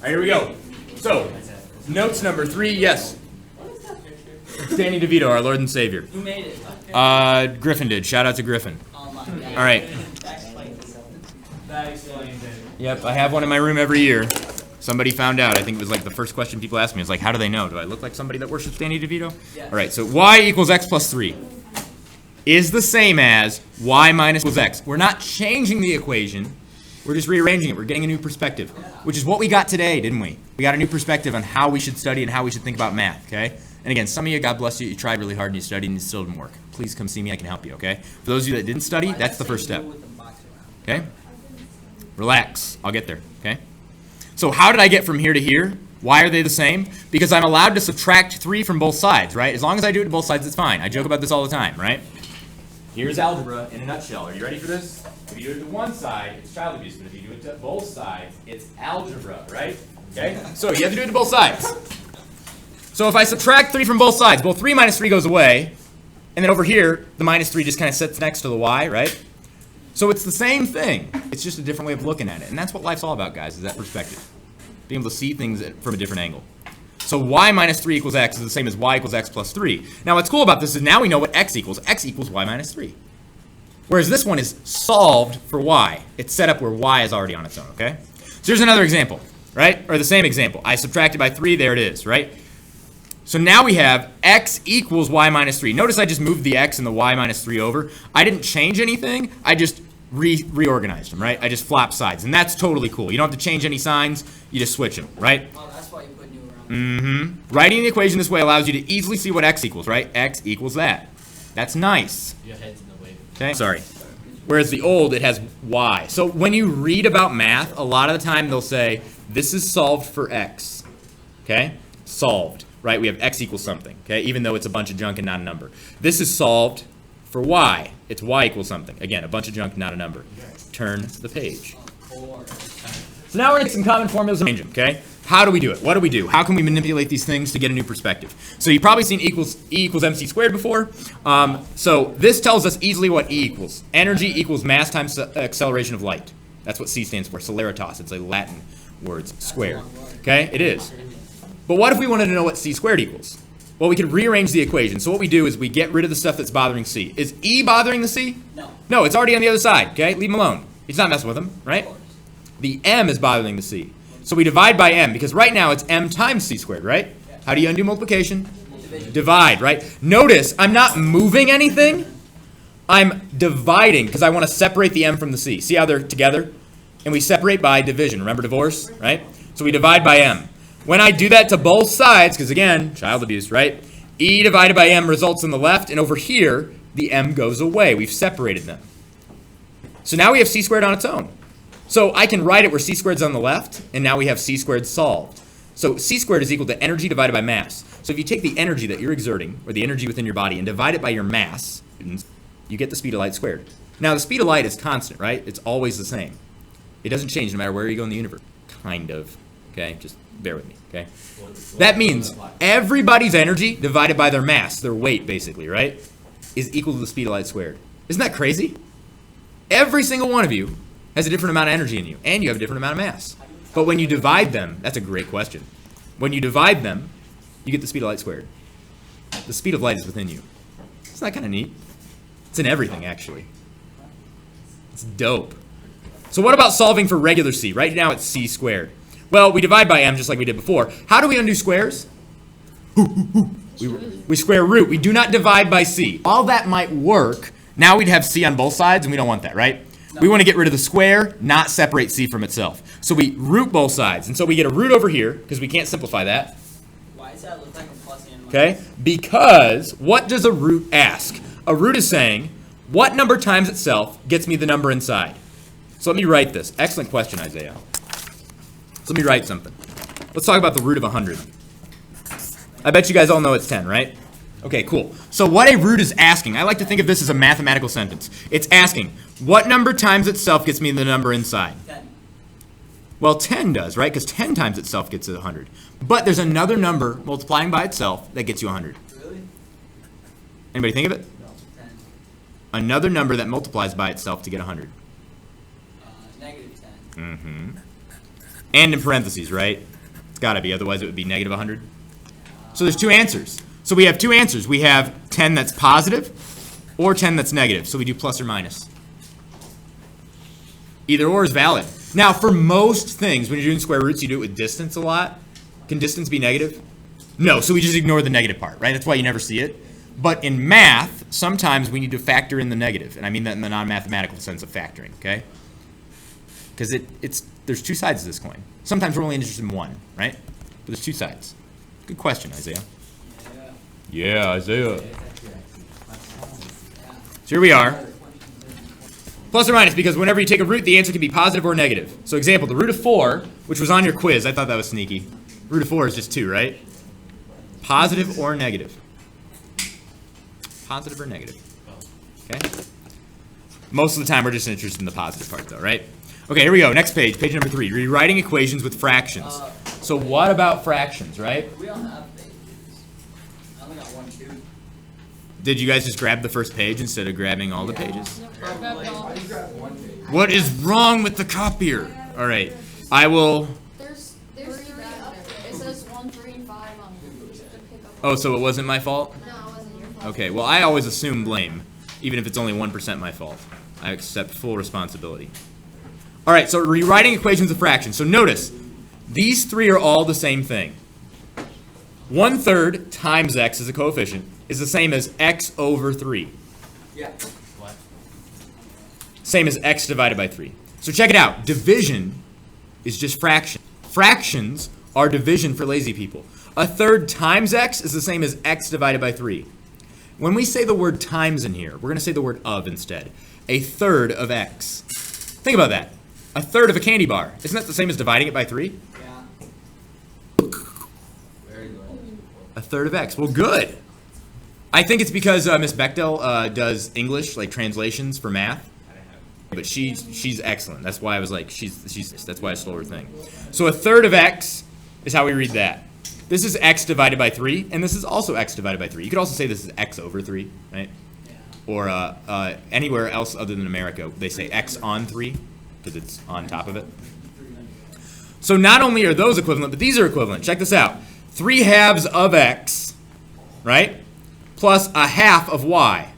right, here we go. So, notes number 3, yes. Danny DeVito, our Lord and Savior. Who made it? Griffin did. Shout out to Griffin. Oh my God. All right. That explains it. Yep, I have one in my room every year. Somebody found out. I think it was like the first question people asked me. It's like, how do they know? Do I look like somebody that worships Danny DeVito? Yes. All right, so y equals x plus 3 is the same as y minus equals x. We're not changing the equation. We're just rearranging it. We're getting a new perspective, which is what we got today, didn't we? We got a new perspective on how we should study and how we should think about math, okay? And again, some of you, God bless you, you tried really hard and you studied and it still didn't work. Please come see me. I can help you, okay? For those of you that didn't study, that's the first step, okay? Relax. I'll get there, okay? So how did I get from here to here? Why are they the same? Because I'm allowed to subtract 3 from both sides, right? As long as I do it to both sides, it's fine. I joke about this all the time, right? Here's algebra in a nutshell. Are you ready for this? If you do it to one side, it's child abuse, but if you do it to both sides, it's algebra, right? Okay? So you have to do it to both sides. So if I subtract 3 from both sides, well, 3 minus 3 goes away, and then over here, the minus 3 just kind of sits next to the y, right? So it's the same thing. It's just a different way of looking at it. And that's what life's all about, guys, is that perspective. Being able to see things from a different angle. So y minus 3 equals x is the same as y equals x plus 3. Now what's cool about this is now we know what x equals. X equals y minus 3. Whereas this one is solved for y. It's set up where y is already on its own, okay? So here's another example, right? Or the same example. I subtracted by 3, there it is, right? So now we have x equals y minus 3. Notice I just moved the x and the y minus 3 over. I didn't change anything. I just reorganized them, right? I just flopped sides. And that's totally cool. You don't have to change any signs. You just switch them, right? Oh, that's why you put new around. Writing the equation this way allows you to easily see what x equals, right? X equals that. That's nice. Your head's in the way. Okay? Sorry. Whereas the old, it has y. So when you read about math, a lot of the time they'll say, this is solved for x. Okay? Solved. Right? We have x equals something. Okay? Even though it's a bunch of junk and not a number. This is solved for y. It's y equals something. Again, a bunch of junk, not a number. Turn the page. So now we're going to get some common formulas and arrange them, okay? How do we do it? What do we do? How can we manipulate these things to get a new perspective? So you've probably seen E equals mc squared before. So this tells us easily what E equals. Energy equals mass times acceleration of light. That's what C stands for, celeritas. It's a Latin word, squared. Okay, it is. But what if we wanted to know what C squared equals? Well, we could rearrange the equation. So what we do is we get rid of the stuff that's bothering C. Is E bothering the C? No. No, it's already on the other side, okay? Leave him alone. He's not messing with him, right? The M is bothering the C. So we divide by M, because right now it's M times C squared, right? How do you undo multiplication? Divide, right? Notice, I'm not moving anything. I'm dividing, because I want to separate the M from the C. See how they're together? And we separate by division. Remember divorce, right? So we divide by M. When I do that to both sides, because again, child abuse, right? E divided by M results on the left, and over here, the M goes away. We've separated them. So now we have C squared on its own. So I can write it where C squared's on the left, and now we have C squared solved. So C squared is equal to energy divided by mass. So if you take the energy that you're exerting, or the energy within your body, and divide it by your mass, you get the speed of light squared. Now the speed of light is constant, right? It's always the same. It doesn't change no matter where you go in the universe. Kind of. Okay? Just bear with me, okay? That means everybody's energy divided by their mass, their weight basically, right, is equal to the speed of light squared. Isn't that crazy? Every single one of you has a different amount of energy in you, and you have a different amount of mass. But when you divide them, that's a great question. When you divide them, you get the speed of light squared. The speed of light is within you. Isn't that kind of neat? It's in everything, actually. It's dope. So what about solving for regular C? Right now it's C squared. Well, we divide by M just like we did before. How do we undo squares? We square root. We do not divide by C. All that might work. Now we'd have C on both sides, and we don't want that, right? No. We want to get rid of the square, not separate C from itself. So we root both sides. And so we get a root over here, because we can't simplify that. Why does that look like a plus and minus? Okay? Because what does a root ask? A root is saying, what number times itself gets me the number inside? So let me write this. Excellent question, Isaiah. So let me write something. Let's talk about the root of 100. I bet you guys all know it's 10, right? Okay, cool. So what a root is asking, I like to think of this as a mathematical sentence. It's asking, what number times itself gets me the number inside? 10. Well, 10 does, right? Because 10 times itself gets to 100. But there's another number multiplying by itself that gets you 100. Really? Anybody think of it? No. 10. Another number that multiplies by itself to get 100. Negative 10. Mm-hmm. And in parentheses, right? It's got to be, otherwise it would be negative 100. So there's two answers. So we have two answers. We have 10 that's positive or 10 that's negative. So we do plus or minus. Either or is valid. Now, for most things, when you're doing square roots, you do it with distance a lot. Can distance be negative? No, so we just ignore the negative part, right? That's why you never see it. But in math, sometimes we need to factor in the negative. And I mean that in the non-mathematical sense of factoring, okay? Because there's two sides to this coin. Sometimes we're only interested in one, right? But there's two sides. Good question, Isaiah. Yeah, Isaiah. So here we are. Plus or minus, because whenever you take a root, the answer can be positive or negative. So example, the root of 4, which was on your quiz, I thought that was sneaky. Root of 4 is just 2, right? Positive or negative? Positive or negative? Okay? Most of the time, we're just interested in the positive part, though, right? Okay, here we go. Next page, page number 3. Rewriting equations with fractions. So what about fractions, right? We don't have pages. I only got 1, 2. Did you guys just grab the first page instead of grabbing all the pages? One. What is wrong with the copier? All right, I will. There's 3 up there. It says 1, 3, and 5 on the pick up. Oh, so it wasn't my fault? No, it wasn't your fault. Okay, well, I always assume blame, even if it's only 1% my fault. I accept full responsibility. All right, so rewriting equations of fractions. So notice, these 3 are all the same thing. 1/3 times x as a coefficient is the same as x over 3. Yeah. What? Same as x divided by 3. So check it out. Division is just fraction. Fractions are division for lazy people. 1/3 times x is the same as x divided by 3. When we say the word times in here, we're going to say the word of instead. 1/3 of x. Think about that. 1/3 of a candy bar. Isn't that the same as dividing it by 3? Yeah. Very good. 1/3 of x. Well, good. I think it's because Miss Bechtel does English, like translations for math. But she's excellent. That's why I was like, that's why I stole her thing. So 1/3 of x is how we read that. This is x divided by 3, and this is also x divided by 3. You could also say this is x over 3, right? Yeah. Or anywhere else other than America, they say x on 3, because it's on top of it. So not only are those equivalent, but these are equivalent. Check this out. 3/2 of x, right? Plus 1/2 of y.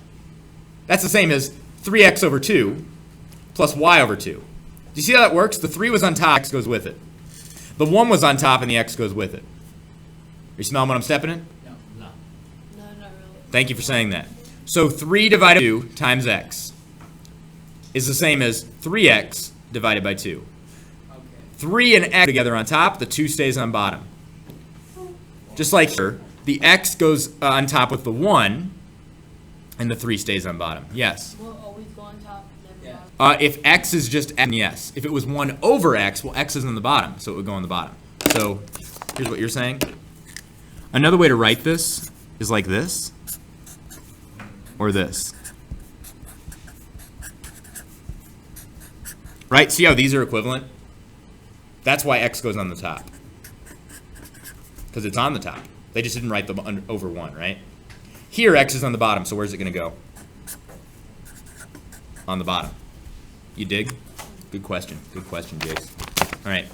That's the same as 3x over 2 plus y over 2. Do you see how that works? The 3 was on top, x goes with it. The 1 was on top, and the x goes with it. Are you smelling what I'm stepping in? No. No, not really. Thank you for saying that. So 3 divided by 2 times x is the same as 3x divided by 2. Okay. 3 and x together on top, the 2 stays on bottom. Just like here, the x goes on top with the 1, and the 3 stays on bottom. Yes? We'll always go on top. Never Yeah. mind. If x is just x, yes. If it was 1 over x, well, x is on the bottom, so it would go on the bottom. So here's what you're saying. Another way to write this is like this, or this. Right? See how these are equivalent? That's why x goes on the top. Because it's on the top. They just didn't write them over 1, right? Here, x is on the bottom, so where's it going to go? On the bottom. You dig? Good question. Good question, Jace. All right.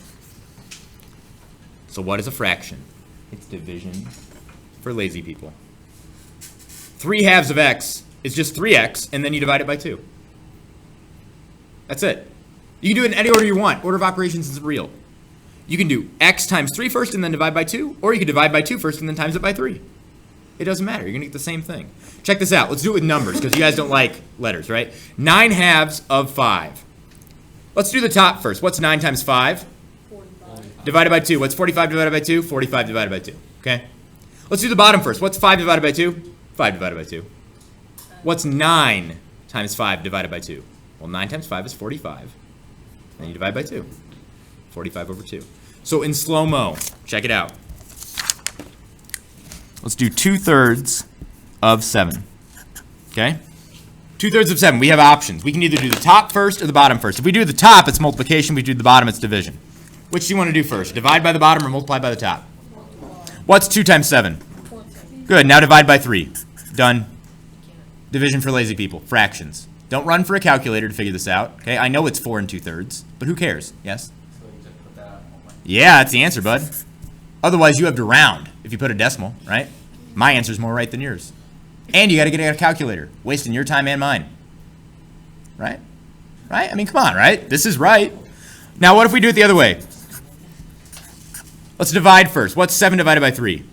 So what is a fraction? It's division for lazy people. 3/2 of x is just 3x, and then you divide it by 2. That's it. You can do it in any order you want. Order of operations is real. You can do x times 3 first and then divide by 2, or you can divide by 2 first and then times it by 3. It doesn't matter. You're going to get the same thing. Check this out. Let's do it with numbers, because you guys don't like letters, right? 9/2 of 5. Let's do the top first. What's 9 times 5? 45. Divided by 2. What's 45 divided by 2? 45 divided by 2. Okay? Let's do the bottom first. What's 5 divided by 2? 5 divided by 2. What's 9 times 5 divided by 2? Well, 9 times 5 is 45. Then you divide by 2. 45 over 2. So in slow-mo, check it out. Let's do 2/3 of 7. Okay? 2/3 of 7. We have options. We can either do the top first or the bottom first. If we do the top, it's multiplication. If we do the bottom, it's division. Which do you want to do first? Divide by the bottom or multiply by the top? What's 2 times 7? 14. Good. Now divide by 3. Done. Division for lazy people. Fractions. Don't run for a calculator to figure this out. Okay? I know it's 4 2/3, but who cares? Yes? So you just put that on 1/2. Yeah, that's the answer, bud. Otherwise, you have to round if you put a decimal, right? My answer's more right than yours. And you got to get a calculator, wasting your time and mine. Right? Right? I mean, come on, right? This is right. Now, what if we do it the other way? Let's divide first. What's 7 divided by 3?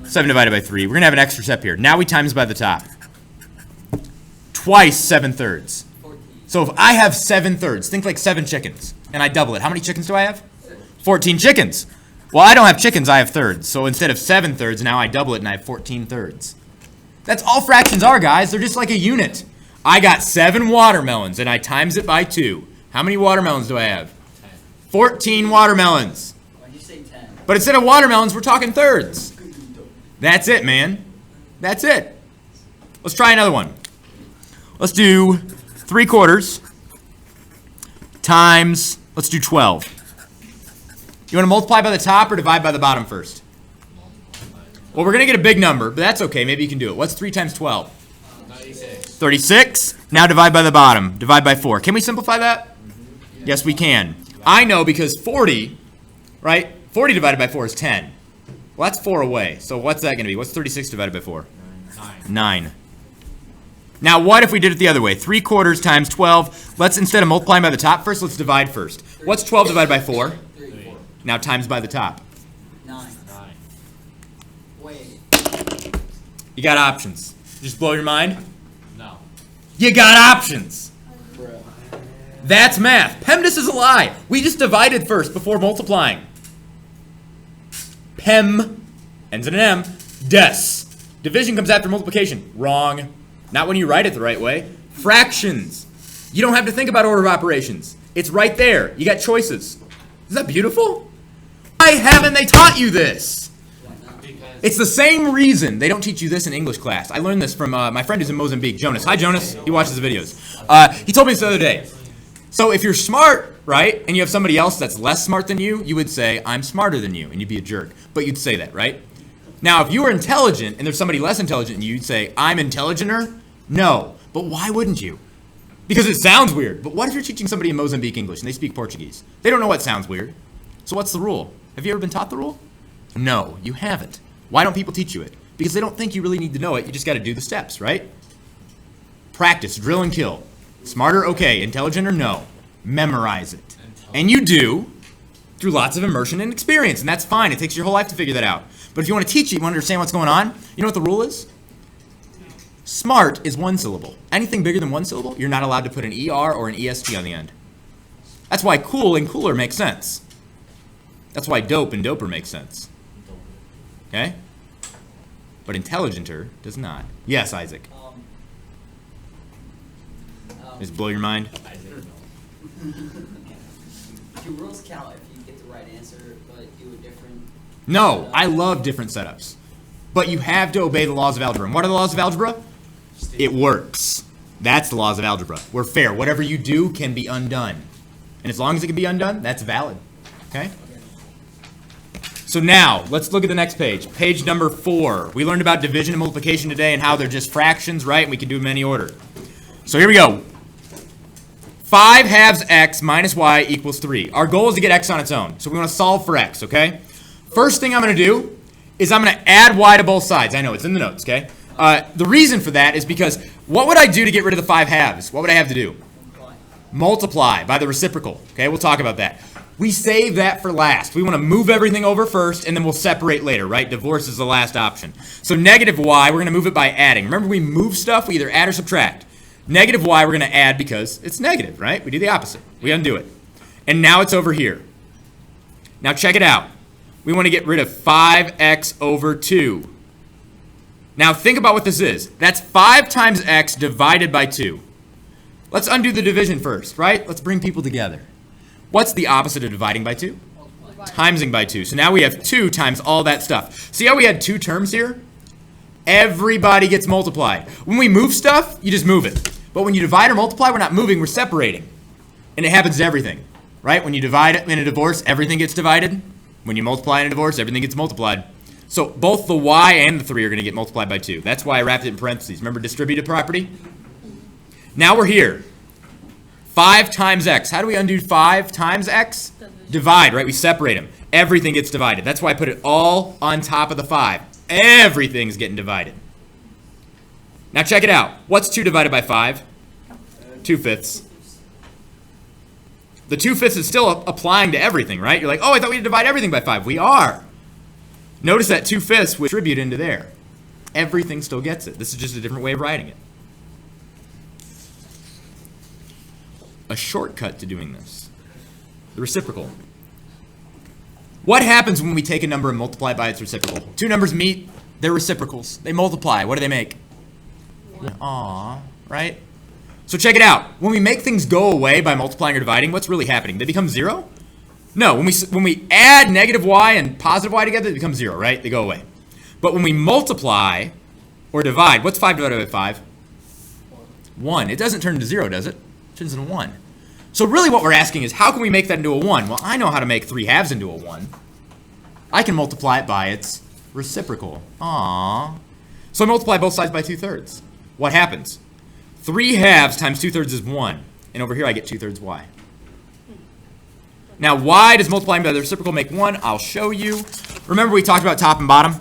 7 divided by 3. We're going to have an extra step here. Now we times by the top. Twice 7/3. So if I have 7/3, think like 7 chickens, and I double it. How many chickens do I have? 14 chickens. Well, I don't have chickens, I have thirds. So instead of 7/3, now I double it and I have 14/3. That's all fractions are, guys. They're just like a unit. I got 7 watermelons and I times it by 2. How many watermelons do I have? 10. 14 watermelons. Why'd you say 10? But instead of watermelons, we're talking thirds. That's it, man. That's it. Let's try another one. Let's do 3/4 times, let's do 12. You want to multiply by the top or divide by the bottom first? Well, we're going to get a big number, but that's okay. Maybe you can do it. What's 3 times 12? 36. 36. Now divide by the bottom. Divide by 4. Can we simplify that? Yes, we can. I know because 40, right? 40 divided by 4 is 10. Well, that's 4 away. So what's that going to be? What's 36 divided by 4? 9. Now, what if we did it the other way? 3/4 times 12. Let's, instead of multiplying by the top first, let's divide first. What's 12 divided by 4? 3. Now times by the top. 9. Wait. You got options. Just blow your mind? No. You got options. Bro. That's math. PEMDAS is a lie. We just divided first before multiplying. PEM, ends in an M, DES. Division comes after multiplication. Wrong. Not when you write it the right way. Fractions. You don't have to think about order of operations. It's right there. You got choices. Is that beautiful? Why haven't they taught you this? It's the same reason they don't teach you this in English class. I learned this from my friend who's in Mozambique, Jonas. Hi, Jonas. He watches the videos. He told me this the other day. So if you're smart, right, and you have somebody else that's less smart than you, you would say, I'm smarter than you, and you'd be a jerk. But you'd say that, right? Now, if you were intelligent and there's somebody less intelligent than you, you'd say, I'm intelligenter? No. But why wouldn't you? Because it sounds weird. But what if you're teaching somebody in Mozambique English and they speak Portuguese? They don't know what sounds weird. So what's the rule? Have you ever been taught the rule? No, you haven't. Why don't people teach you it? Because they don't think you really need to know it. You just got to do the steps, right? Practice, drill and kill. Smarter, okay. Intelligent or no? Memorize it. And you do through lots of immersion and experience, and that's fine. It takes your whole life to figure that out. But if you want to teach it, you want to understand what's going on, you know what the rule is? Smart is 1 syllable. Anything bigger than 1 syllable, you're not allowed to put an ER or an EST on the end. That's why cool and cooler makes sense. That's why dope and doper makes sense. Okay? But intelligenter does not. Yes, Isaac. Just blow your mind. Do rules count if you get the right answer, but do a different... No, I love different setups. But you have to obey the laws of algebra. And what are the laws of algebra? It works. That's the laws of algebra. We're fair. Whatever you do can be undone. And as long as it can be undone, that's valid. Okay? So now, let's look at the next page. Page number 4. We learned about division and multiplication today and how they're just fractions, right? And we can do them in any order. So here we go. 5 halves x minus y equals 3. Our goal is to get x on its own. So we want to solve for x, okay? First thing I'm going to do is I'm going to add y to both sides. I know, it's in the notes, okay? The reason for that is because what would I do to get rid of the 5 halves? What would I have to do? Multiply by the reciprocal, okay? We'll talk about that. We save that for last. We want to move everything over first, and then we'll separate later, right? Divorce is the last option. So negative y, we're going to move it by adding. Remember, we move stuff, we either add or subtract. Negative y, we're going to add because it's negative, right? We do the opposite. We undo it. And now it's over here. Now check it out. We want to get rid of 5x over 2. Now think about what this is. That's 5 times x divided by 2. Let's undo the division first, right? Let's bring people together. What's the opposite of dividing by 2? Timesing by 2. So now we have 2 times all that stuff. See how we had 2 terms here? Everybody gets multiplied. When we move stuff, you just move it. But when you divide or multiply, we're not moving, we're separating. And it happens to everything, right? When you divide in a divorce, everything gets divided. When you multiply in a divorce, everything gets multiplied. So both the y and the 3 are going to get multiplied by 2. That's why I wrapped it in parentheses. Remember distributive property? Now we're here. 5 times x. How do we undo 5 times x? Divide, right? We separate them. Everything gets divided. That's why I put it all on top of the 5. Everything's getting divided. Now check it out. What's 2 divided by 5? 2/5. The 2/5 is still applying to everything, right? You're like, oh, I thought we'd divide everything by 5. We are. Notice that 2/5 would attribute into there. Everything still gets it. This is just a different way of writing it. A shortcut to doing this. The reciprocal. What happens when we take a number and multiply it by its reciprocal? Two numbers meet, they're reciprocals. They multiply. What do they make? Aww, right? So check it out. When we make things go away by multiplying or dividing, what's really happening? They become 0? No, when we add negative y and positive y together, they become 0, right? They go away. But when we multiply or divide, what's 5 divided by 5? 1. It doesn't turn into 0, does it? It turns into 1. So really what we're asking is, how can we make that into a 1? Well, I know how to make 3/2 into a 1. I can multiply it by its reciprocal. Aww. So I multiply both sides by 2/3. What happens? 3/2 times 2/3 is 1. And over here I get 2/3 y. Now why does multiplying by the reciprocal make 1? I'll show you. Remember we talked about top and bottom?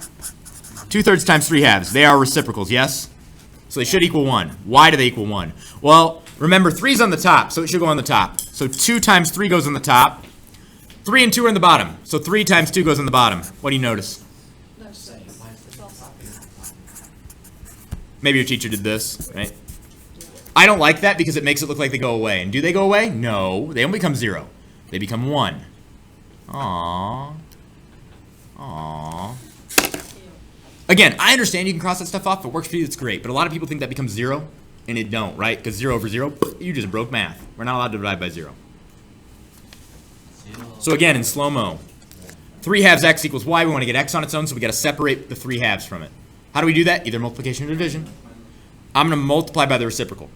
2/3 times 3/2. They are reciprocals, yes? So they should equal 1. Why do they equal 1? Well, remember 3's on the top, so it should go on the top. So 2 times 3 goes on the top. 3 and 2 are in the bottom. So 3 times 2 goes on the bottom. What do you notice? Maybe your teacher did this, right? I don't like that because it makes it look like they go away. And do they go away? No. They don't become 0. They become 1. Aww. Aww. Again, I understand you can cross that stuff off. If it works for you, it's great. But a lot of people think that becomes 0, and it don't, right? Because 0 over 0, you just broke math. We're not allowed to divide by 0. So again, in slow-mo, 3/2 x equals y. We want to get x on its own, so we got to separate the 3/2 from it. How do we do that? Either multiplication or division. I'm going to multiply by the reciprocal.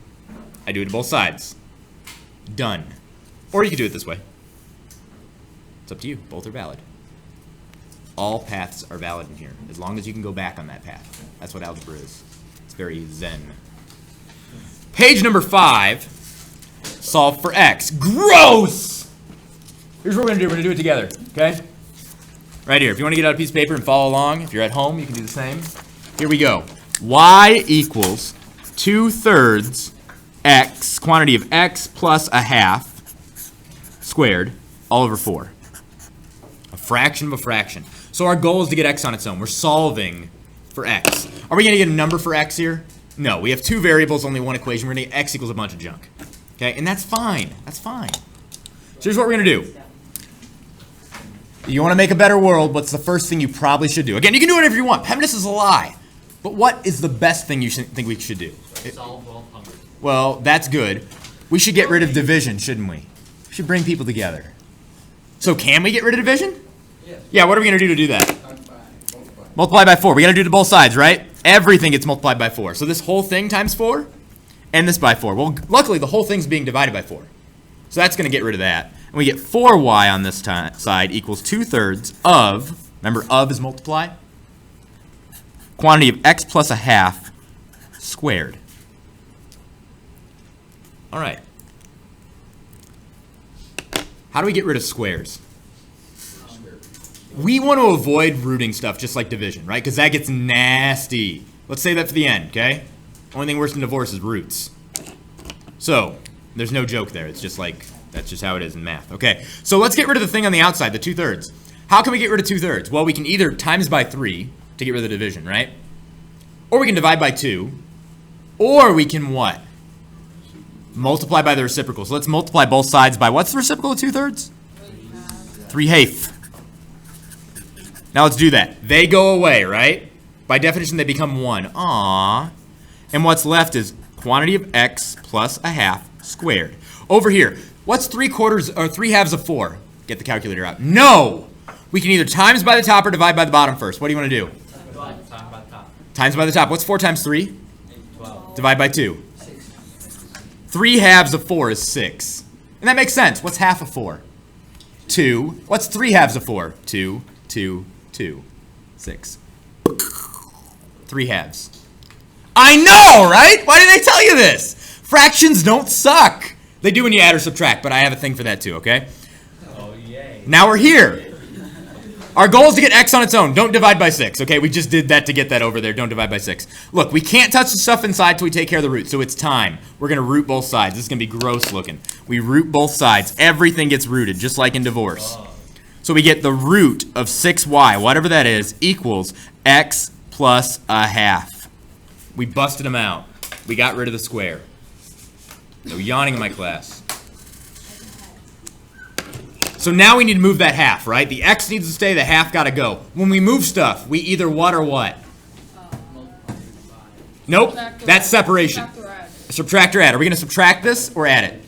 I do it to both sides. Done. Or you could do it this way. It's up to you. Both are valid. All paths are valid in here, as long as you can go back on that path. That's what algebra is. It's very zen. Page number 5, solve for x. Gross! Here's what we're going to do. We're going to do it together, okay? Right here. If you want to get out a piece of paper and follow along, if you're at home, you can do the same. Here we go. Y equals 2/3 x, quantity of x plus 1/2 squared, all over 4. A fraction of a fraction. So our goal is to get x on its own. We're solving for x. Are we going to get a number for x here? No. We have 2 variables, only 1 equation. We're going to get x equals a bunch of junk. Okay? And that's fine. That's fine. So here's what we're going to do. You want to make a better world, what's the first thing you probably should do? Again, you can do whatever you want. PEMDAS is a lie. But what is the best thing you think we should do? Solve world hunger. Well, that's good. We should get rid of division, shouldn't we? We should bring people together. So can we get rid of division? Yes. Yeah, what are we going to do to do that? Multiply by 4. We got to do it to both sides, right? Everything gets multiplied by 4. So this whole thing times 4 and this by 4. Well, luckily the whole thing's being divided by 4. So that's going to get rid of that. And we get 4y on this side equals 2/3 of, remember of is multiply, quantity of x plus 1/2 squared. All right. How do we get rid of squares? We want to avoid rooting stuff just like division, right? Because that gets nasty. Let's save that for the end, okay? Only thing worse than divorce is roots. So, there's no joke there. It's just like, that's just how it is in math. Okay, so let's get rid of the thing on the outside, the 2/3. How can we get rid of 2/3? Well, we can either times by 3 to get rid of the division, right? Or we can divide by 2. Or we can what? Multiply by the reciprocal. So let's multiply both sides by, what's the reciprocal of 2/3? 3/8. Now let's do that. They go away, right? By definition, they become 1. Aww. And what's left is quantity of x plus 1/2 squared. Over here, what's 3/4 or 3/2 of 4? Get the calculator out. No! We can either times by the top or divide by the bottom first. What do you want to do? Times by the top. What's 4 times 3? 12. Divide by 2. 3/2 of 4 is 6. And that makes sense. What's half of 4? 2. What's 3/2 of 4? 2, 2, 2, 6. 3/2. I know, right? Why did I tell you this? Fractions don't suck. They do when you add or subtract, but I have a thing for that too, okay? Oh, yay. Now we're here. Our goal is to get x on its own. Don't divide by 6, okay? We just did that to get that over there. Don't divide by 6. Look, we can't touch the stuff inside till we take care of the root, so it's time. We're going to root both sides. This is going to be gross looking. We root both sides. Everything gets rooted, just like in divorce. So we get the root of 6y, whatever that is, equals x plus a half. We busted them out. We got rid of the square. No yawning in my class. So now we need to move that half, right? The x needs to stay, the half got to go. When we move stuff, we either what or what? Nope, that's separation. Subtract or add. Are we going to subtract this or add it?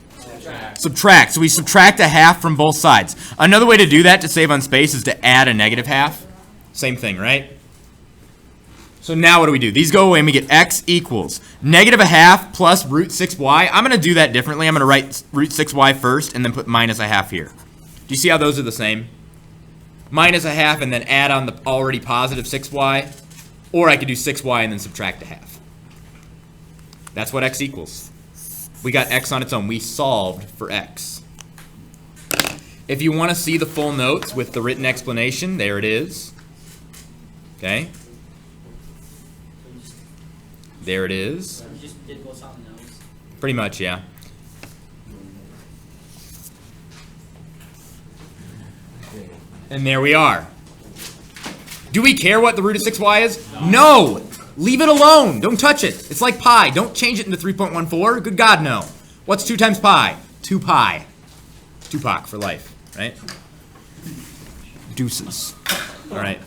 Subtract. So we subtract a half from both sides. Another way to do that to save on space is to add a negative half. Same thing, right? So now what do we do? These go away and we get x equals negative a half plus root 6y. I'm going to do that differently. I'm going to write root 6y first and then put minus a half here. Do you see how those are the same? Minus a half and then add on the already positive 6y. Or I could do 6y and then subtract a half. That's what x equals. We got x on its own. We solved for x. If you want to see the full notes with the written explanation, there it is. Okay? There it is. You just did both on the nose. Pretty much, yeah. And there we are. Do we care what the root of 6y is? No! Leave it alone. Don't touch it. It's like pi. Don't change it into 3.14. Good God, no. What's 2 times pi? 2 pi. Tupac for life, right? Deuces. All right.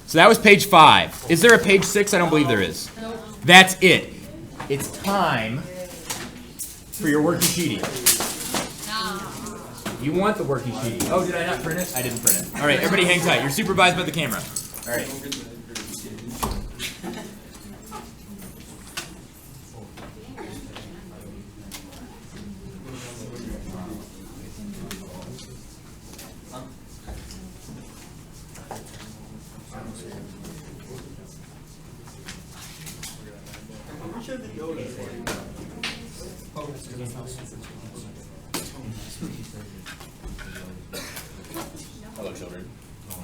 So that was page 5. Is there a page 6? I don't believe there is. That's it. It's time for your working sheetie. You want the working sheetie. Oh, did I not print it? I didn't print it. All right, everybody hang tight. You're supervised by the camera. All right. Hello, children.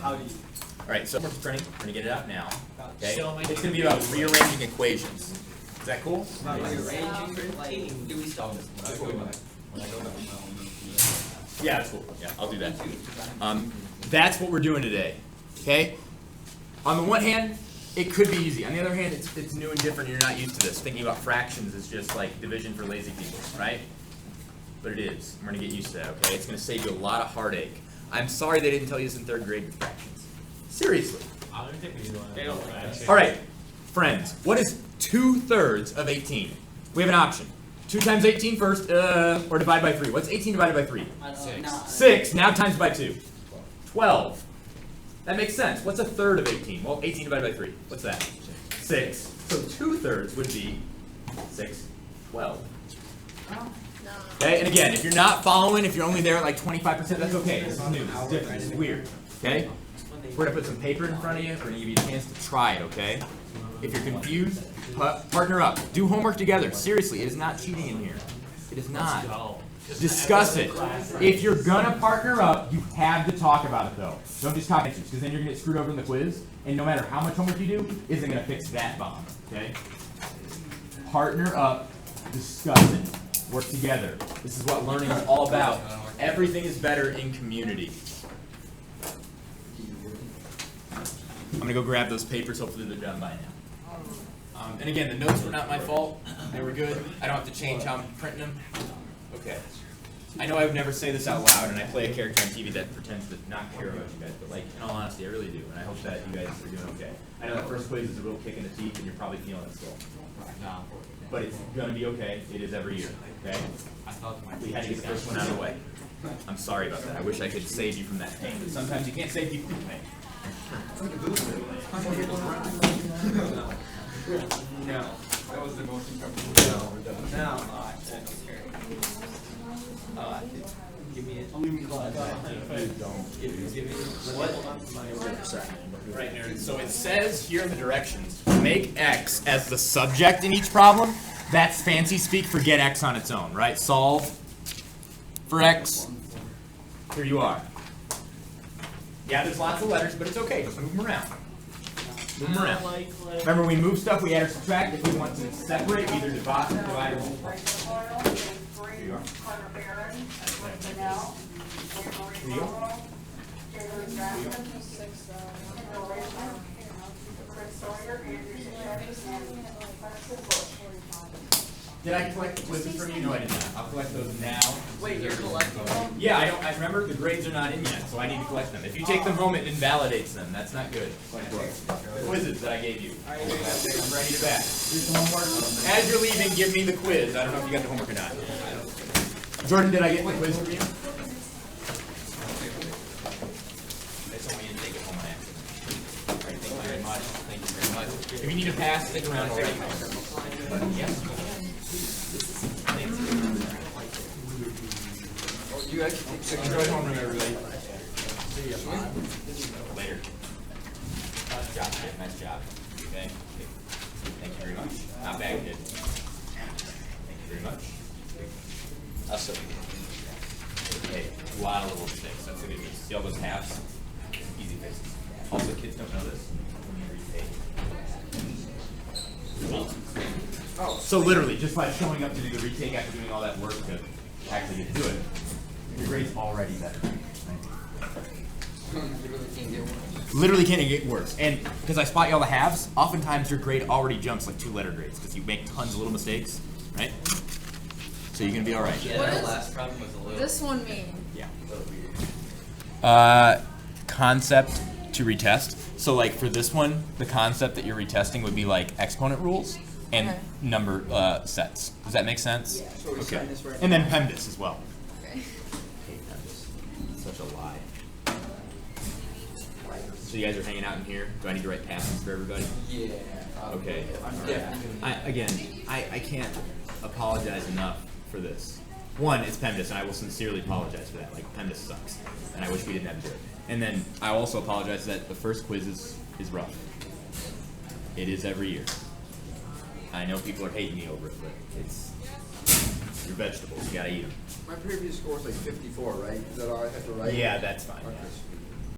Howdy. All right, so we're printing. We're gonna get it out now. Okay. It's gonna be about rearranging equations. Is that cool? Rearranging, do we stop this? Yeah, that's cool. Yeah, I'll do that. That's what we're doing today. Okay. On the one hand, it could be easy. On the other hand, it's new and different. You're not used to this. Thinking about fractions is just like division for lazy people, right? But it is. We're gonna get used to that. Okay. It's gonna save you a lot of heartache. I'm sorry they didn't tell you this in 3rd grade with fractions. Seriously. All right, friends. What is 2/3 of 18? We have an option. 2 times 18 first, or divide by 3. What's 18 divided by 3? 6. Now times by 2. 12. That makes sense. What's 1/3 of 18? Well, 18 divided by 3. What's that? 6. So 2/3 would be 6, 12. Okay, and again, if you're not following, if you're only there at like 25%, that's okay. This is new. This is different. This is weird. Okay? We're going to put some paper in front of you. We're going to give you a chance to try it, okay? If you're confused, partner up. Do homework together. Seriously, it is not cheating in here. It is not. Discuss it. If you're going to partner up, you have to talk about it, though. Don't just copy answers, because then you're going to get screwed over in the quiz, and no matter how much homework you do, isn't going to fix that bomb, okay? Partner up. Discuss it. Work together. This is what learning is all about. Everything is better in community. I'm going to go grab those papers. Hopefully they're done by now. And again, the notes were not my fault. They were good. I don't have to change how I'm printing them. Okay. I know I would never say this out loud, and I play a character on TV that pretends to not care about you guys, but like, in all honesty, I really do, and I hope that you guys are doing okay. I know that first quiz is a real kick in the teeth, and you're probably feeling it still. But it's going to be okay. It is every year, okay? We had to get the first one out of the way. I'm sorry about that. I wish I could save you from that pain, but sometimes you can't save people from pain. No, that was the most uncomfortable. No. Give me it. Right, Aaron. So it says here in the directions, make x as the subject in each problem, That's fancy speak for get x on its own, right? Solve for x. Here you are. Yeah, there's lots of letters, but it's okay. Just move them around. Move them around. Remember, we move stuff, we add or subtract. If we want to separate, we either divide or multiply. Here you are. Here you go. Did I collect the quizzes from you? No, I did not. I'll collect those now. Wait, you're collecting them? Yeah, I remember the grades are not in yet, so I need to collect them. If you take them home, it invalidates them. That's not good. The quizzes that I gave you. I'm ready to back. Here's the homework. As you're leaving, give me the quiz. I don't know if you got the homework or not. Jordan, did I get the quiz from you? That's only you didn't take it home on accident. All right, thank you very much. Thank you very much. If you need to pass, stick around. Yes. You guys, Enjoy homeroom, everybody. See you later. Nice job, kid. Nice job. Okay. Thank you very much. Not bad, kid. Thank you very much. Awesome. Okay, a lot of little mistakes. That's the good news. See all those halves? Easy fixes. Also, kids don't know this. Oh, so literally, just by showing up to do the retake after doing all that work to actually get to do it, your grade's already better. Literally can't get worse. And because I spot you all the halves, oftentimes your grade already jumps like 2 letter grades because you make tons of little mistakes, right? So you're gonna be all right. Yeah, What that is last problem was a little. This one mean? Yeah. A little weird. Concept to retest. So like for this one, the concept that you're retesting would be like exponent rules and Okay. number sets. Does that make sense? Yeah. So we Okay. sign this right And then PEMDAS as well. Okay. Hate PEMDAS. Such a lie. So you guys are hanging out in here. Do I need to write passes for everybody? Yeah. Okay. I'm All right. definitely. I can't apologize enough for this. One, it's PEMDAS, and I will sincerely apologize for that. Like, PEMDAS sucks, and I wish we didn't have to do it. And then I also apologize that the first quiz is rough. It is every year. I know people are hating me over it, but it's your vegetables. You gotta eat them. My previous score was like 54, right? Is that all I have to write? Yeah, that's fine. Okay. Yeah.